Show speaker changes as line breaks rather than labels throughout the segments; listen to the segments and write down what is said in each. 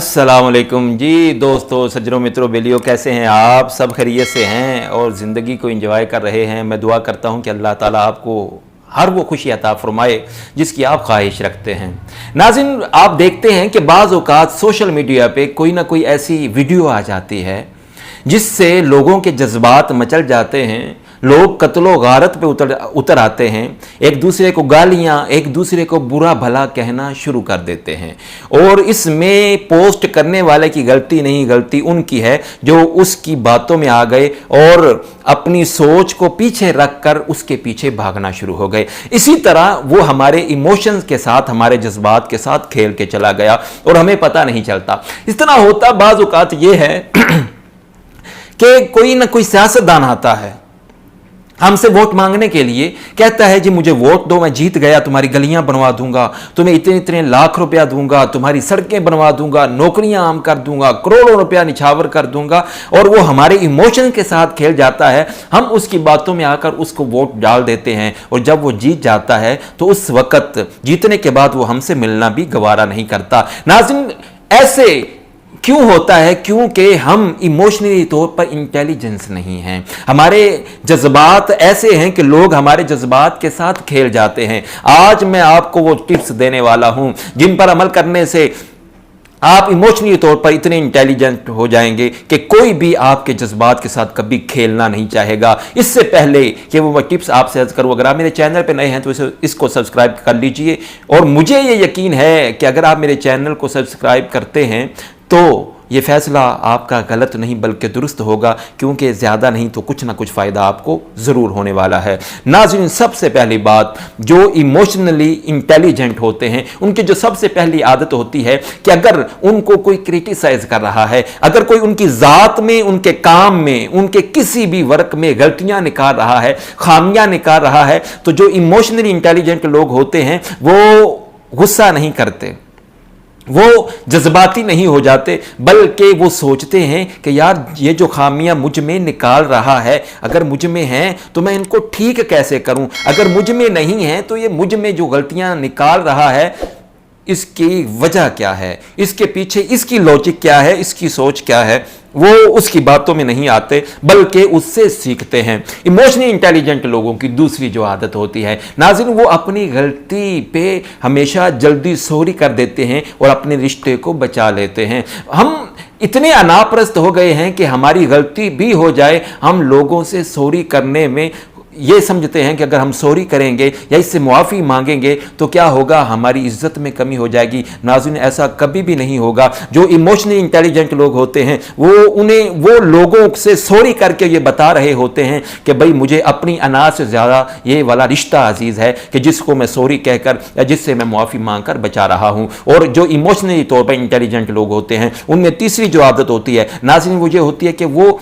अस्सलाम वालेकुम जी दोस्तों, सज्जनों, मित्रों, बेलियों, कैसे हैं आप? सब खैरियत से हैं और ज़िंदगी को एंजॉय कर रहे हैं। मैं दुआ करता हूं कि अल्लाह ताला आपको हर वो खुशी अता फरमाए जिसकी आप ख्वाहिश रखते हैं। नाज़रीन, आप देखते हैं कि बाज़ औक़ात सोशल मीडिया पे कोई ना कोई ऐसी वीडियो आ जाती है जिससे लोगों के जज्बात मचल जाते हैं, लोग कत्लो गारत पे उतर आते हैं, एक दूसरे को गालियां, एक दूसरे को बुरा भला कहना शुरू कर देते हैं। और इसमें पोस्ट करने वाले की गलती नहीं, गलती उनकी है जो उसकी बातों में आ गए और अपनी सोच को पीछे रखकर उसके पीछे भागना शुरू हो गए। इसी तरह वो हमारे इमोशंस के साथ, हमारे जज्बात के साथ खेल के चला गया और हमें पता नहीं चलता। इस तरह होता बाज़ औक़ात ये है कि कोई ना कोई सियासतदान आता है हमसे वोट मांगने के लिए, कहता है जी मुझे वोट दो, मैं जीत गया, तुम्हारी गलियां बनवा दूंगा, तुम्हें इतने इतने लाख रुपया दूंगा, तुम्हारी सड़कें बनवा दूंगा, नौकरियां आम कर दूंगा, करोड़ों रुपया निछावर कर दूंगा। और वो हमारे इमोशन के साथ खेल जाता है, हम उसकी बातों में आकर उसको वोट डाल देते हैं और जब वो जीत जाता है तो उस वक्त जीतने के बाद वो हमसे मिलना भी गवारा नहीं करता। नाज़रीन, ऐसे क्यों होता है? क्योंकि हम इमोशनली तौर पर इंटेलिजेंस नहीं हैं। हमारे जज्बात ऐसे हैं कि लोग हमारे जज्बात के साथ खेल जाते हैं। आज मैं आपको वो टिप्स देने वाला हूं जिन पर अमल करने से आप इमोशनली तौर पर इतने इंटेलिजेंट हो जाएंगे कि कोई भी आपके जज्बात के साथ कभी खेलना नहीं चाहेगा। इससे पहले कि वो मैं टिप्स आपसे अर्ज करूँ, अगर आप मेरे चैनल पर नए हैं तो इसको सब्सक्राइब कर लीजिए। और मुझे ये यकीन है कि अगर आप मेरे चैनल को सब्सक्राइब करते हैं तो ये फैसला आपका गलत नहीं बल्कि दुरुस्त होगा, क्योंकि ज़्यादा नहीं तो कुछ ना कुछ फ़ायदा आपको ज़रूर होने वाला है। नाज़रीन, सबसे पहली बात, जो इमोशनली इंटेलिजेंट होते हैं उनकी जो सबसे पहली आदत होती है कि अगर उनको कोई क्रिटिसाइज कर रहा है, अगर कोई उनकी ज़ात में, उनके काम में, उनके किसी भी वर्क में गलतियां निकाल रहा है, खामियां निकाल रहा है, तो जो इमोशनली इंटेलिजेंट लोग होते हैं वो गुस्सा नहीं करते, वो जज्बाती नहीं हो जाते, बल्कि वो सोचते हैं कि यार ये जो खामियां मुझ में निकाल रहा है, अगर मुझ में हैं तो मैं इनको ठीक कैसे करूं, अगर मुझ में नहीं है तो ये मुझ में जो गलतियां निकाल रहा है इसकी वजह क्या है, इसके पीछे इसकी लॉजिक क्या है, इसकी सोच क्या है, वो उसकी बातों में नहीं आते बल्कि उससे सीखते हैं। इमोशनली इंटेलिजेंट लोगों की दूसरी जो आदत होती है नाज़रीन, वो अपनी गलती पे हमेशा जल्दी सॉरी कर देते हैं और अपने रिश्ते को बचा लेते हैं। हम इतने अनापरस्त हो गए हैं कि हमारी गलती भी हो जाए, हम लोगों से सॉरी करने में ये समझते हैं कि अगर हम सॉरी करेंगे या इससे मुआफ़ी मांगेंगे तो क्या होगा, हमारी इज्जत में कमी हो जाएगी। नाज़रीन, ऐसा कभी भी नहीं होगा। जो इमोशनली इंटेलिजेंट लोग होते हैं वो लोगों से सॉरी करके ये बता रहे होते हैं कि भाई मुझे अपनी अना से ज़्यादा ये वाला रिश्ता अजीज़ है कि जिसको मैं सॉरी कहकर या जिससे मैं मुआफ़ी मांग कर बचा रहा हूँ। और जो इमोशनली तौर पर इंटेलिजेंट लोग होते हैं उनमें तीसरी जो आदत होती है नाज़रीन, वो ये होती है कि वो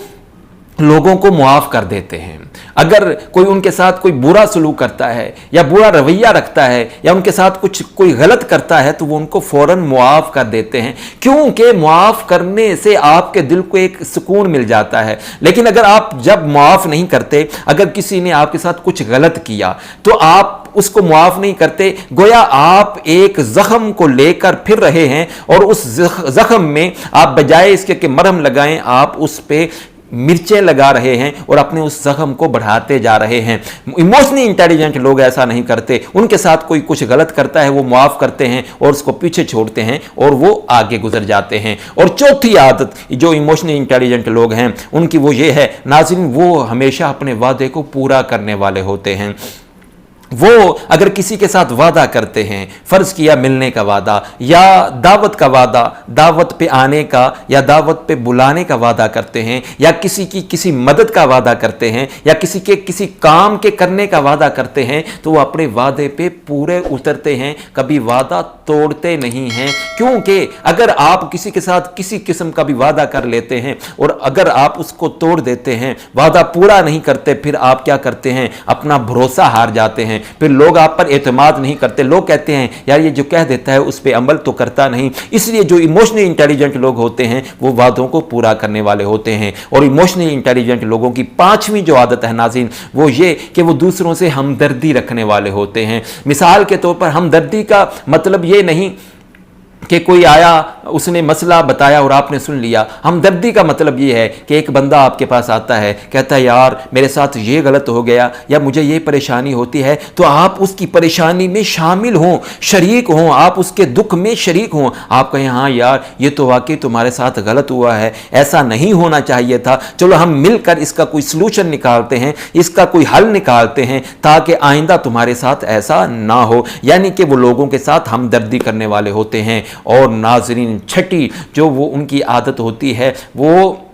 लोगों को मुआफ़ कर देते हैं। अगर कोई उनके साथ कोई बुरा सलूक करता है या बुरा रवैया रखता है या उनके साथ कोई गलत करता है तो वो उनको फ़ौरन मुआफ़ कर देते हैं, क्योंकि मुआफ़ करने से आपके दिल को एक सुकून मिल जाता है। लेकिन अगर आप जब मुआफ़ नहीं करते, अगर किसी ने आपके साथ कुछ गलत किया तो आप उसको मुआफ़ नहीं करते, गोया आप एक ज़ख्म को लेकर फिर रहे हैं और उस ज़ख्म में आप बजाय इसके कि मरहम लगाएं, आप उस पर मिर्चें लगा रहे हैं और अपने उस जख्म को बढ़ाते जा रहे हैं। इमोशनली इंटेलिजेंट लोग ऐसा नहीं करते। उनके साथ कोई कुछ गलत करता है वो मुआफ़ करते हैं और उसको पीछे छोड़ते हैं और वो आगे गुजर जाते हैं। और चौथी आदत जो इमोशनली इंटेलिजेंट लोग हैं उनकी वो ये है नाज़रीन, वो हमेशा अपने वादे को पूरा करने वाले होते हैं। वो अगर किसी के साथ वादा करते हैं, फ़र्ज़ किया मिलने का वादा या दावत का वादा, दावत पे आने का या दावत पे बुलाने का वादा करते हैं, या किसी की किसी मदद का वादा करते हैं या किसी के किसी काम के करने का वादा करते हैं, तो वो अपने वादे पे पूरे उतरते हैं, कभी वादा तोड़ते नहीं हैं। क्योंकि अगर आप किसी के साथ किसी किस्म का भी वादा कर लेते हैं और अगर आप उसको तोड़ देते हैं, वादा पूरा नहीं करते, फिर आप क्या करते हैं, अपना भरोसा हार जाते हैं, फिर लोग आप पर एतमाद नहीं करते। लोग कहते हैं यार ये जो कह देता है उस पर अमल तो करता नहीं। इसलिए जो इमोशनली इंटेलिजेंट लोग होते हैं वो वादों को पूरा करने वाले होते हैं। और इमोशनली इंटेलिजेंट लोगों की पांचवी जो आदत है नाज़रीन, वो ये कि वो दूसरों से हमदर्दी रखने वाले होते हैं। मिसाल के तौर पर हमदर्दी का मतलब ये नहीं کہ کوئی آیا, उसने मसला बताया और आपने सुन लिया. हमदर्दी का मतलब ये है कि एक बंदा आपके पास आता है, कहता है यार मेरे साथ ये गलत हो गया या मुझे ये परेशानी होती है, तो आप उसकी परेशानी में शामिल हों, शरीक हों, आप उसके दुख में शरीक हों. आप कहें हाँ यार ये तो वाकई तुम्हारे साथ गलत हुआ है, ऐसा नहीं होना चाहिए था, चलो हम मिलकर इसका कोई सलूशन निकालते हैं, इसका कोई हल निकालते हैं ताकि आइंदा तुम्हारे साथ ऐसा ना हो. यानी कि वो लोगों के साथ हमदर्दी करने वाले होते हैं. और नाज़रीन, छठी जो वो उनकी आदत होती है, वो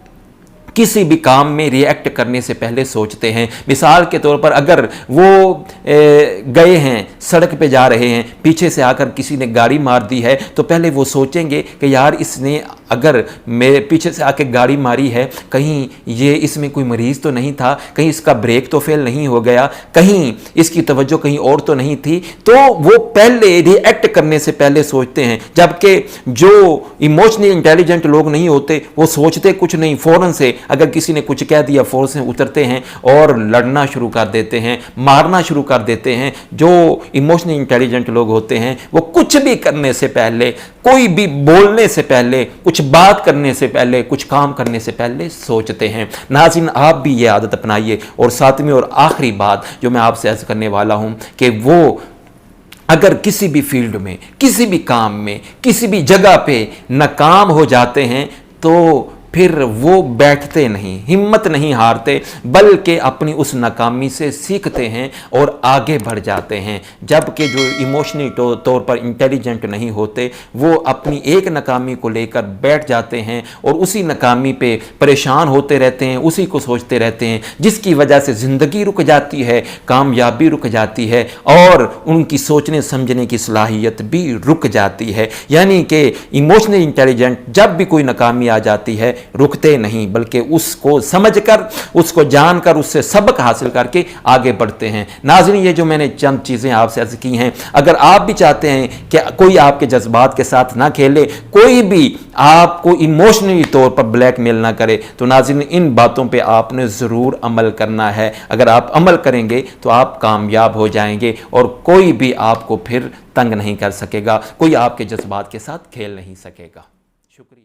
किसी भी काम में रिएक्ट करने से पहले सोचते हैं. मिसाल के तौर पर अगर वो गए हैं, सड़क पे जा रहे हैं, पीछे से आकर किसी ने गाड़ी मार दी है, तो पहले वो सोचेंगे कि यार इसने अगर मेरे पीछे से आके गाड़ी मारी है, कहीं ये इसमें कोई मरीज़ तो नहीं था, कहीं इसका ब्रेक तो फेल नहीं हो गया, कहीं इसकी तवज्जो कहीं और तो नहीं थी. तो वो पहले रिएक्ट करने से पहले सोचते हैं. जबकि जो इमोशनली इंटेलिजेंट लोग नहीं होते वो सोचते कुछ नहीं, फ़ौरन से अगर किसी ने कुछ कह दिया फ़ौरन से उतरते हैं और लड़ना शुरू कर देते हैं, मारना शुरू कर देते हैं. जो इमोशनली इंटेलिजेंट लोग होते हैं वो कुछ भी करने से पहले, कोई भी बोलने से पहले, कुछ बात करने से पहले, कुछ काम करने से पहले सोचते हैं. नाज़रीन, आप भी ये आदत अपनाइए. और सातवीं और आखिरी बात जो मैं आपसे अर्ज़ करने वाला हूं कि वो अगर किसी भी फील्ड में, किसी भी काम में, किसी भी जगह पे नाकाम हो जाते हैं तो फिर वो बैठते नहीं, हिम्मत नहीं हारते, बल्कि अपनी उस नाकामी से सीखते हैं और आगे बढ़ जाते हैं. जबकि जो इमोशनली तौर पर इंटेलिजेंट नहीं होते वो अपनी एक नाकामी को लेकर बैठ जाते हैं और उसी नाकामी पे परेशान होते रहते हैं, उसी को सोचते रहते हैं, जिसकी वजह से ज़िंदगी रुक जाती है, कामयाबी रुक जाती है और उनकी सोचने समझने की सलाहियत भी रुक जाती है. यानी कि इमोशनली इंटेलिजेंट जब भी कोई नाकामी आ जाती है रुकते नहीं, बल्कि उसको समझकर, उसको जानकर, उससे सबक हासिल करके आगे बढ़ते हैं. नाज़रीन, ये जो मैंने चंद चीज़ें आपसे अर्ज़ की हैं, अगर आप भी चाहते हैं कि कोई आपके जज्बात के साथ ना खेले, कोई भी आपको इमोशनली तौर पर ब्लैकमेल ना करे, तो नाज़रीन इन बातों पे आपने ज़रूर अमल करना है. अगर आप अमल करेंगे तो आप कामयाब हो जाएंगे और कोई भी आपको फिर तंग नहीं कर सकेगा, कोई आपके जज्बात के साथ खेल नहीं सकेगा. शुक्रिया.